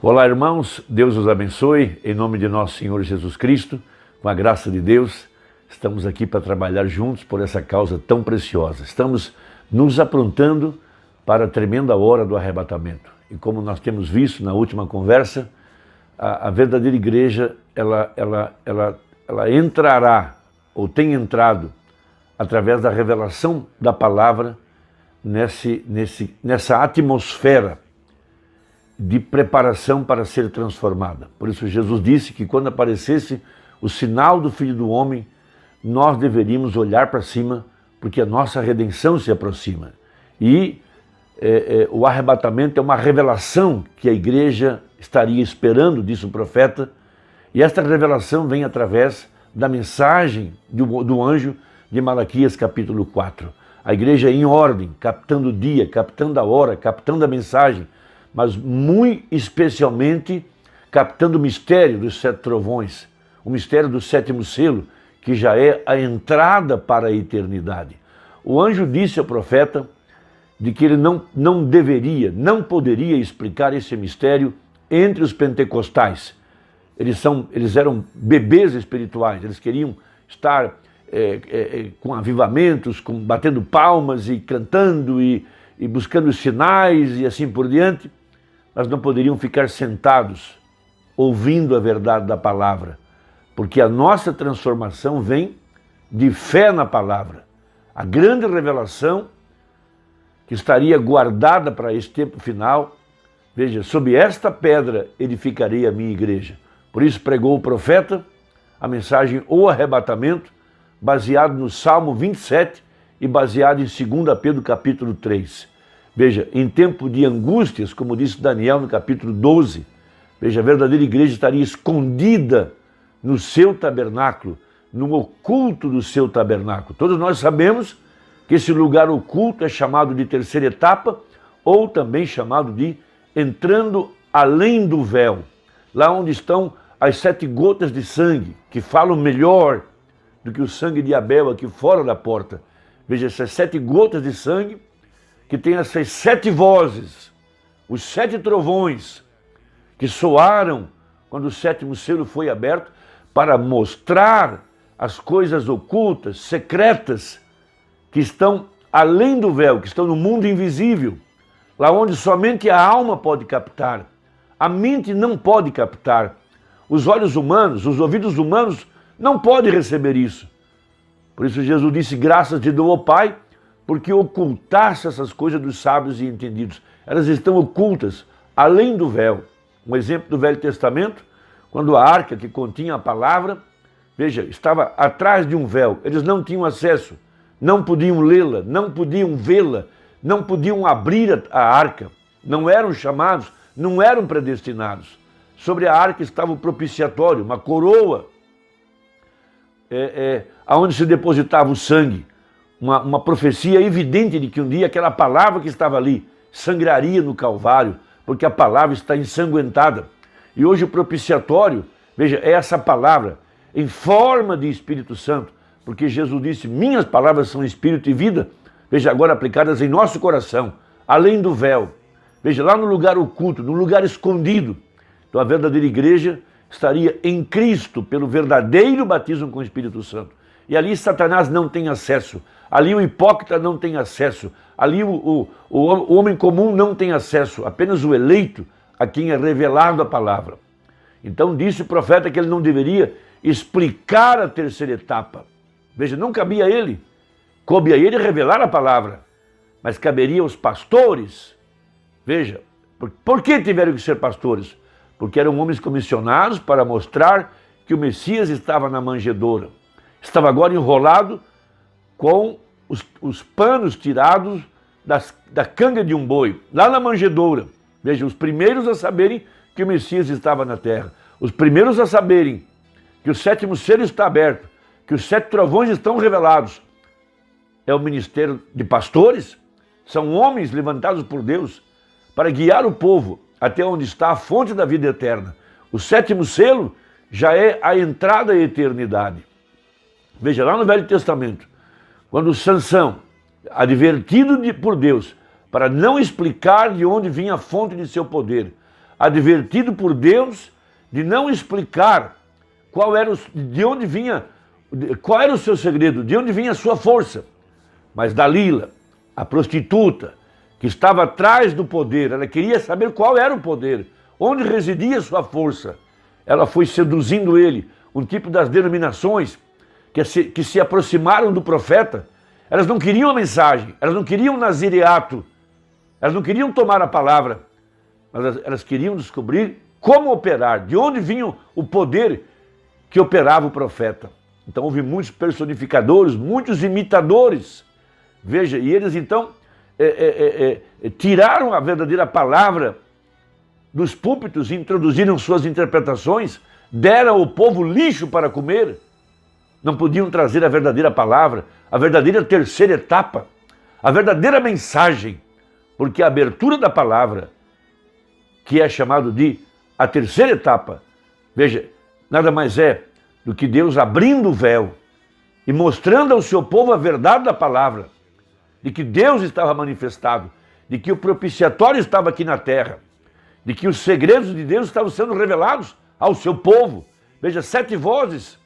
Olá, irmãos, Deus os abençoe, em nome de nosso Senhor Jesus Cristo, com a graça de Deus, estamos aqui para trabalhar juntos por essa causa tão preciosa. Estamos nos aprontando para a tremenda hora do arrebatamento. E como nós temos visto na última conversa, a verdadeira igreja, ela entrará, ou tem entrado, através da revelação da palavra, nessa atmosfera de preparação para ser transformada. Por isso Jesus disse que quando aparecesse o sinal do Filho do Homem, nós deveríamos olhar para cima, porque a nossa redenção se aproxima. E o arrebatamento é uma revelação que a igreja estaria esperando, disse o profeta, e esta revelação vem através da mensagem do anjo de Malaquias capítulo 4. A igreja em ordem, captando o dia, captando a hora, captando a mensagem, mas muito especialmente captando o mistério dos 7 trovões, o mistério do 7º selo, que já é a entrada para a eternidade. O anjo disse ao profeta de que ele não poderia explicar esse mistério entre os pentecostais. Eles eram bebês espirituais, eles queriam estar com avivamentos, batendo palmas e cantando e buscando sinais e assim por diante, mas não poderiam ficar sentados ouvindo a verdade da palavra, porque a nossa transformação vem de fé na palavra. A grande revelação que estaria guardada para esse tempo final, veja, sob esta pedra edificarei a minha igreja. Por isso pregou o profeta a mensagem O Arrebatamento, baseado no Salmo 27 e baseado em 2 Pedro capítulo 3. Veja, em tempo de angústias, como disse Daniel no capítulo 12, veja, a verdadeira igreja estaria escondida no seu tabernáculo, no oculto do seu tabernáculo. Todos nós sabemos que esse lugar oculto é chamado de terceira etapa, ou também chamado de entrando além do véu, lá onde estão as 7 gotas de sangue, que falam melhor do que o sangue de Abel aqui fora da porta. Veja, essas 7 gotas de sangue, que tem essas 7 vozes, os 7 trovões, que soaram quando o 7º selo foi aberto, para mostrar as coisas ocultas, secretas, que estão além do véu, que estão no mundo invisível, lá onde somente a alma pode captar, a mente não pode captar, os olhos humanos, os ouvidos humanos não podem receber isso. Por isso Jesus disse, graças te dou, ó Pai, porque ocultaste essas coisas dos sábios e entendidos. Elas estão ocultas, além do véu. Um exemplo do Velho Testamento, quando a arca que continha a palavra, veja, estava atrás de um véu. Eles não tinham acesso, não podiam lê-la, não podiam vê-la, não podiam abrir a arca. Não eram chamados, não eram predestinados. Sobre a arca estava o propiciatório, uma coroa, onde se depositava o sangue. Uma profecia evidente de que um dia aquela palavra que estava ali sangraria no Calvário, porque a palavra está ensanguentada. E hoje o propiciatório, veja, é essa palavra em forma de Espírito Santo, porque Jesus disse, minhas palavras são espírito e vida, veja, agora aplicadas em nosso coração, além do véu. Veja, lá no lugar oculto, no lugar escondido. Então a verdadeira igreja estaria em Cristo pelo verdadeiro batismo com o Espírito Santo. E ali Satanás não tem acesso, ali o hipócrita não tem acesso, ali o homem comum não tem acesso, apenas o eleito a quem é revelado a palavra. Então disse o profeta que ele não deveria explicar a terceira etapa. Veja, não cabia a ele, coube a ele revelar a palavra, mas caberia aos pastores. Veja, por que tiveram que ser pastores? Porque eram homens comissionados para mostrar que o Messias estava na manjedoura. Estava agora enrolado com os panos tirados da canga de um boi, lá na manjedoura. Veja, os primeiros a saberem que o Messias estava na terra. Os primeiros a saberem que o 7º selo está aberto, que os 7 trovões estão revelados. É o ministério de pastores, são homens levantados por Deus para guiar o povo até onde está a fonte da vida eterna. O 7º selo já é a entrada à eternidade. Veja, lá no Velho Testamento, quando Sansão, advertido por Deus, para não explicar de onde vinha a fonte de seu poder, advertido por Deus de não explicar qual era o seu segredo, de onde vinha a sua força. Mas Dalila, a prostituta, que estava atrás do poder, ela queria saber qual era o poder, onde residia a sua força. Ela foi seduzindo ele, um tipo das denominações que se aproximaram do profeta. Elas não queriam a mensagem, elas não queriam o nazireato, elas não queriam tomar a palavra, mas elas queriam descobrir como operar, de onde vinha o poder que operava o profeta. Então houve muitos personificadores, muitos imitadores. Veja, e eles então tiraram a verdadeira palavra dos púlpitos, introduziram suas interpretações, deram ao povo lixo para comer. Não podiam trazer a verdadeira palavra, a verdadeira terceira etapa, a verdadeira mensagem, porque a abertura da palavra, que é chamado de a terceira etapa, veja, nada mais é do que Deus abrindo o véu e mostrando ao seu povo a verdade da palavra, de que Deus estava manifestado, de que o propiciatório estava aqui na terra, de que os segredos de Deus estavam sendo revelados ao seu povo. Veja, 7 vozes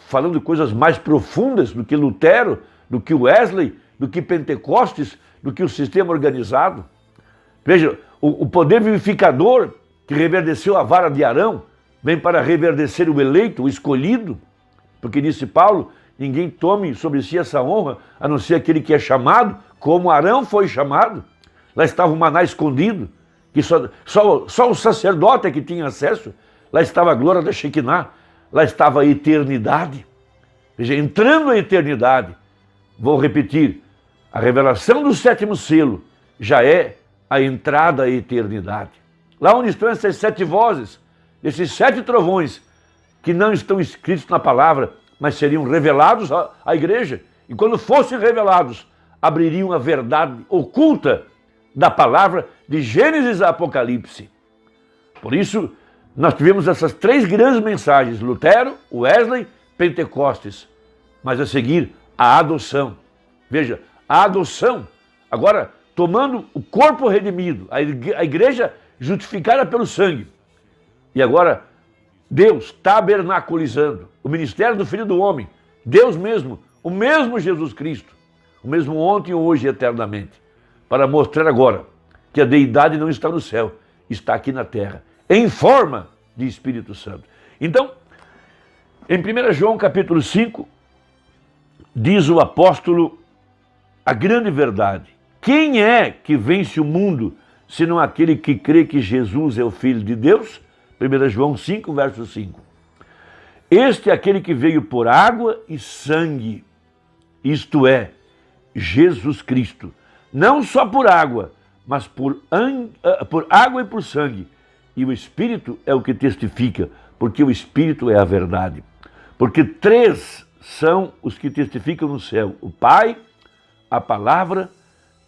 falando coisas mais profundas do que Lutero, do que Wesley, do que Pentecostes, do que o sistema organizado. Veja, o poder vivificador que reverdeceu a vara de Arão vem para reverdecer o eleito, o escolhido, porque disse Paulo, ninguém tome sobre si essa honra, a não ser aquele que é chamado, como Arão foi chamado. Lá estava o maná escondido, que só o sacerdote é que tinha acesso. Lá estava a glória da Shekinah, lá estava a eternidade. Veja, entrando a eternidade, vou repetir, a revelação do 7º selo já é a entrada à eternidade. Lá onde estão essas 7 vozes, esses 7 trovões, que não estão escritos na palavra, mas seriam revelados à igreja. E quando fossem revelados, abririam a verdade oculta da palavra de Gênesis a Apocalipse. Por isso, nós tivemos essas 3 grandes mensagens, Lutero, Wesley, Pentecostes. Mas a seguir, a adoção. Veja, a adoção. Agora, tomando o corpo redimido, a igreja justificada pelo sangue. E agora, Deus tabernaculizando o ministério do Filho do Homem, Deus mesmo, o mesmo Jesus Cristo, o mesmo ontem, hoje e eternamente, para mostrar agora que a deidade não está no céu, está aqui na terra, em forma de Espírito Santo. Então, em 1 João capítulo 5, diz o apóstolo a grande verdade. Quem é que vence o mundo, senão aquele que crê que Jesus é o Filho de Deus? 1 João 5, verso 5. Este é aquele que veio por água e sangue, isto é, Jesus Cristo. Não só por água, mas por água e por sangue. E o Espírito é o que testifica, porque o Espírito é a verdade. Porque 3 são os que testificam no céu, o Pai, a Palavra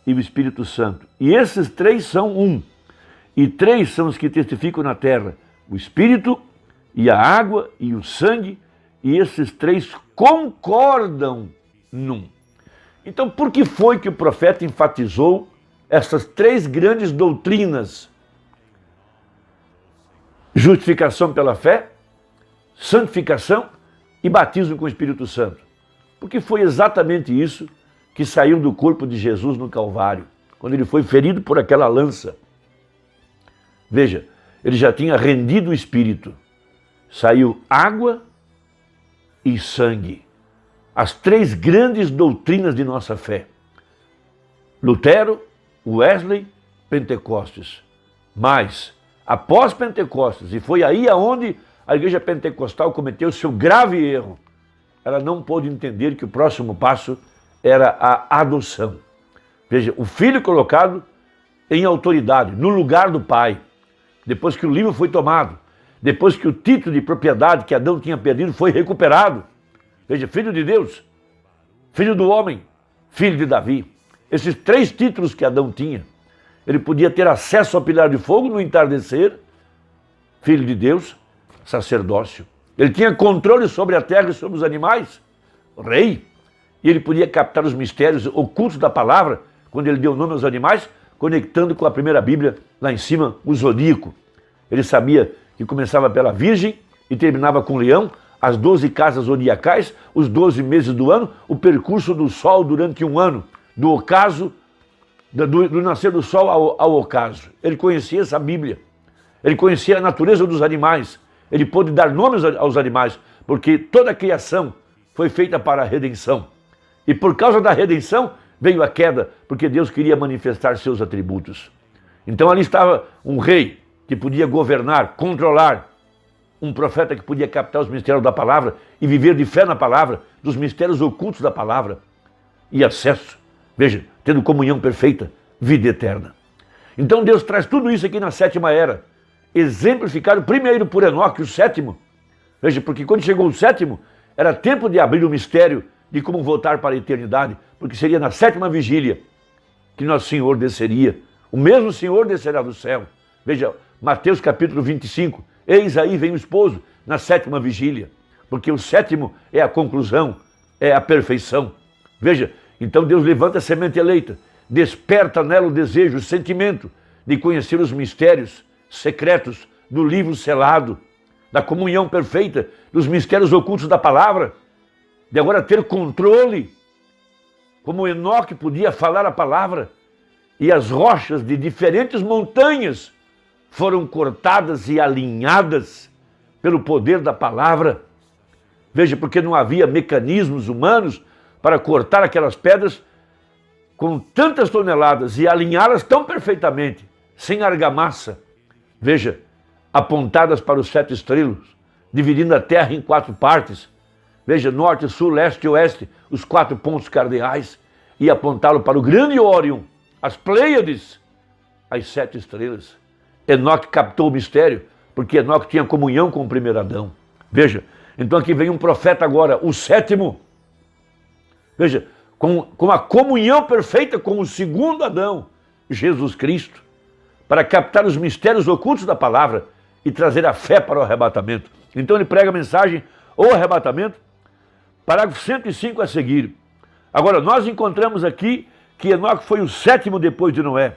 e o Espírito Santo. E esses 3 são um. E 3 são os que testificam na terra, o Espírito e a água e o sangue, e esses 3 concordam num. Então, por que foi que o profeta enfatizou essas 3 grandes doutrinas? Justificação pela fé, santificação e batismo com o Espírito Santo. Porque foi exatamente isso que saiu do corpo de Jesus no Calvário, quando ele foi ferido por aquela lança. Veja, ele já tinha rendido o Espírito. Saiu água e sangue. As 3 grandes doutrinas de nossa fé. Lutero, Wesley, Pentecostes. Mas, após Pentecostes, e foi aí aonde a igreja pentecostal cometeu seu grave erro, ela não pôde entender que o próximo passo era a adoção. Veja, o filho colocado em autoridade, no lugar do pai. Depois que o livro foi tomado, depois que o título de propriedade que Adão tinha perdido foi recuperado. Veja, filho de Deus, filho do homem, filho de Davi. Esses 3 títulos que Adão tinha. Ele podia ter acesso ao pilar de fogo no entardecer, filho de Deus, sacerdócio. Ele tinha controle sobre a terra e sobre os animais, rei. E ele podia captar os mistérios ocultos da palavra, quando ele deu nome aos animais, conectando com a primeira Bíblia, lá em cima, o zodíaco. Ele sabia que começava pela Virgem e terminava com o Leão, as 12 casas zodiacais, os 12 meses do ano, o percurso do Sol durante um ano, do ocaso, do nascer do Sol ao ocaso. Ele conhecia essa Bíblia, ele conhecia a natureza dos animais, ele pôde dar nomes aos animais, porque toda a criação foi feita para a redenção. E por causa da redenção veio a queda, porque Deus queria manifestar seus atributos. Então ali estava um rei que podia governar, controlar, um profeta que podia captar os mistérios da palavra e viver de fé na palavra, dos mistérios ocultos da palavra e acesso, veja, tendo comunhão perfeita, vida eterna. Então Deus traz tudo isso aqui na sétima era, exemplificado primeiro por Enoque, o sétimo. Veja, porque quando chegou o sétimo, era tempo de abrir o mistério de como voltar para a eternidade, porque seria na sétima vigília que nosso Senhor desceria. O mesmo Senhor descerá do céu. Veja, Mateus capítulo 25, eis aí vem o esposo, na sétima vigília, porque o sétimo é a conclusão, é a perfeição. Veja, então Deus levanta a semente eleita, desperta nela o desejo, o sentimento de conhecer os mistérios secretos do livro selado, da comunhão perfeita, dos mistérios ocultos da palavra, de agora ter controle, como Enoque podia falar a palavra, e as rochas de diferentes montanhas foram cortadas e alinhadas pelo poder da palavra. Veja, porque não havia mecanismos humanos para cortar aquelas pedras com tantas toneladas e alinhá-las tão perfeitamente, sem argamassa. Veja, apontadas para os 7 estrelos, dividindo a terra em 4 partes. Veja, norte, sul, leste e oeste, os 4 pontos cardeais, e apontá-lo para o grande Órion, as Pleiades, as 7 estrelas. Enoque captou o mistério, porque Enoque tinha comunhão com o primeiro Adão. Veja, então aqui vem um profeta agora, o sétimo. Veja, com a comunhão perfeita com o segundo Adão, Jesus Cristo, para captar os mistérios ocultos da palavra e trazer a fé para o arrebatamento. Então ele prega a mensagem, o arrebatamento, parágrafo 105 a seguir. Agora, nós encontramos aqui que Enoque foi o sétimo depois de Noé,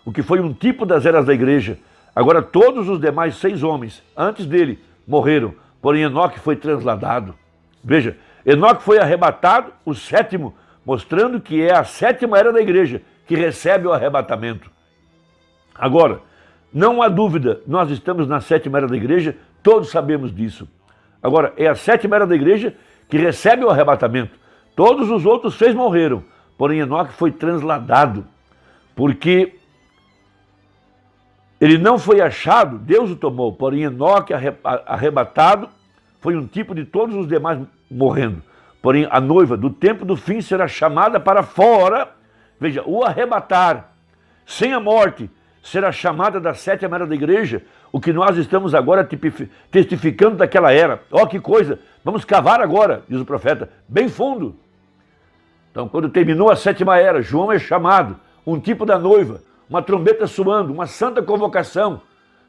o que foi um tipo das eras da igreja. Agora, todos os demais 6 homens, antes dele, morreram, porém Enoque foi transladado. Veja, Enoque foi arrebatado, o sétimo, mostrando que é a sétima era da igreja, que recebe o arrebatamento. Agora, não há dúvida, nós estamos na sétima era da igreja, todos sabemos disso. Agora, é a sétima era da igreja que recebe o arrebatamento. Todos os outros 6 morreram, porém Enoque foi transladado, porque ele não foi achado, Deus o tomou, porém Enoque arrebatado foi um tipo de todos os demais morrendo. Porém a noiva do tempo do fim será chamada para fora, veja, o arrebatar, sem a morte, será chamada da sétima era da igreja, o que nós estamos agora testificando daquela era. Ó, que coisa, vamos cavar agora, diz o profeta, bem fundo. Então, quando terminou a sétima era, João é chamado, um tipo da noiva, uma trombeta soando, uma santa convocação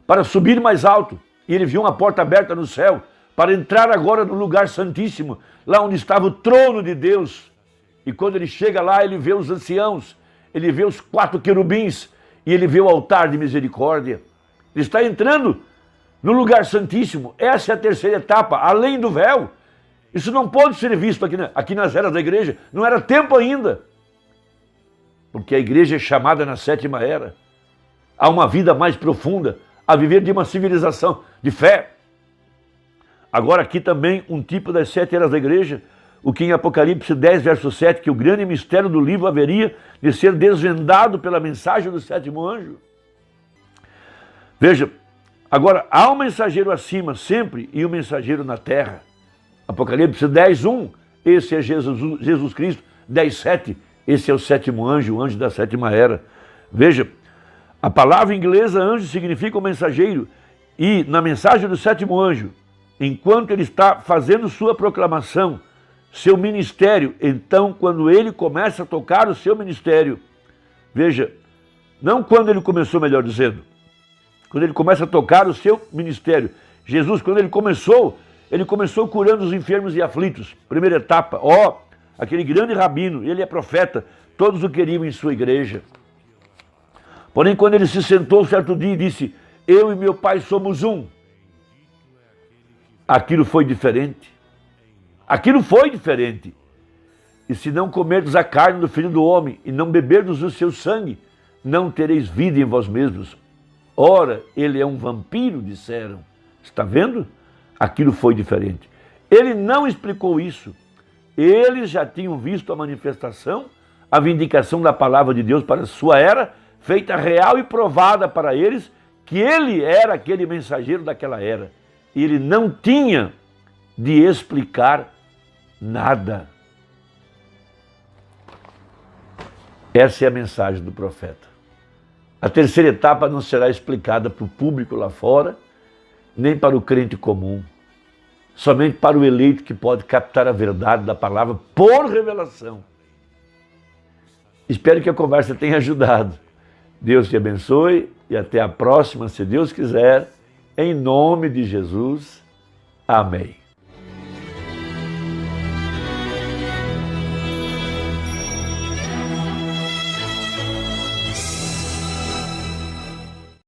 para subir mais alto. E ele viu uma porta aberta no céu para entrar agora no lugar santíssimo, lá onde estava o trono de Deus. E quando ele chega lá, ele vê os anciãos, ele vê os 4 querubins e ele vê o altar de misericórdia. Ele está entrando no lugar santíssimo. Essa é a terceira etapa, além do véu. Isso não pode ser visto aqui nas eras da igreja. Não era tempo ainda. Porque a igreja é chamada na sétima era a uma vida mais profunda, a viver de uma civilização de fé. Agora aqui também um tipo das 7 eras da igreja, o que em Apocalipse 10, verso 7, que o grande mistério do livro haveria de ser desvendado pela mensagem do 7º anjo. Veja, agora há um mensageiro acima sempre e um mensageiro na terra. Apocalipse 10, 1, esse é Jesus Cristo. 10, 7, esse é o 7º anjo, o anjo da sétima era. Veja, a palavra inglesa anjo significa o mensageiro. E na mensagem do 7º anjo, enquanto ele está fazendo sua proclamação, seu ministério, então quando ele começa a tocar o seu ministério, veja, não quando ele começou, melhor dizendo, quando ele começa a tocar o seu ministério. Jesus, quando ele começou curando os enfermos e aflitos. Primeira etapa, aquele grande rabino, ele é profeta, todos o queriam em sua igreja. Porém, quando ele se sentou certo dia e disse, eu e meu pai somos um, aquilo foi diferente. Aquilo foi diferente. E se não comerdes a carne do Filho do Homem e não beberdes o seu sangue, não tereis vida em vós mesmos. Ora, ele é um vampiro, disseram. Está vendo? Aquilo foi diferente. Ele não explicou isso. Eles já tinham visto a manifestação, a vindicação da palavra de Deus para a sua era, feita real e provada para eles, que ele era aquele mensageiro daquela era. E ele não tinha de explicar nada. Essa é a mensagem do profeta. A terceira etapa não será explicada para o público lá fora, nem para o crente comum. Somente para o eleito que pode captar a verdade da palavra por revelação. Espero que a conversa tenha ajudado. Deus te abençoe e até a próxima, se Deus quiser, em nome de Jesus. Amém.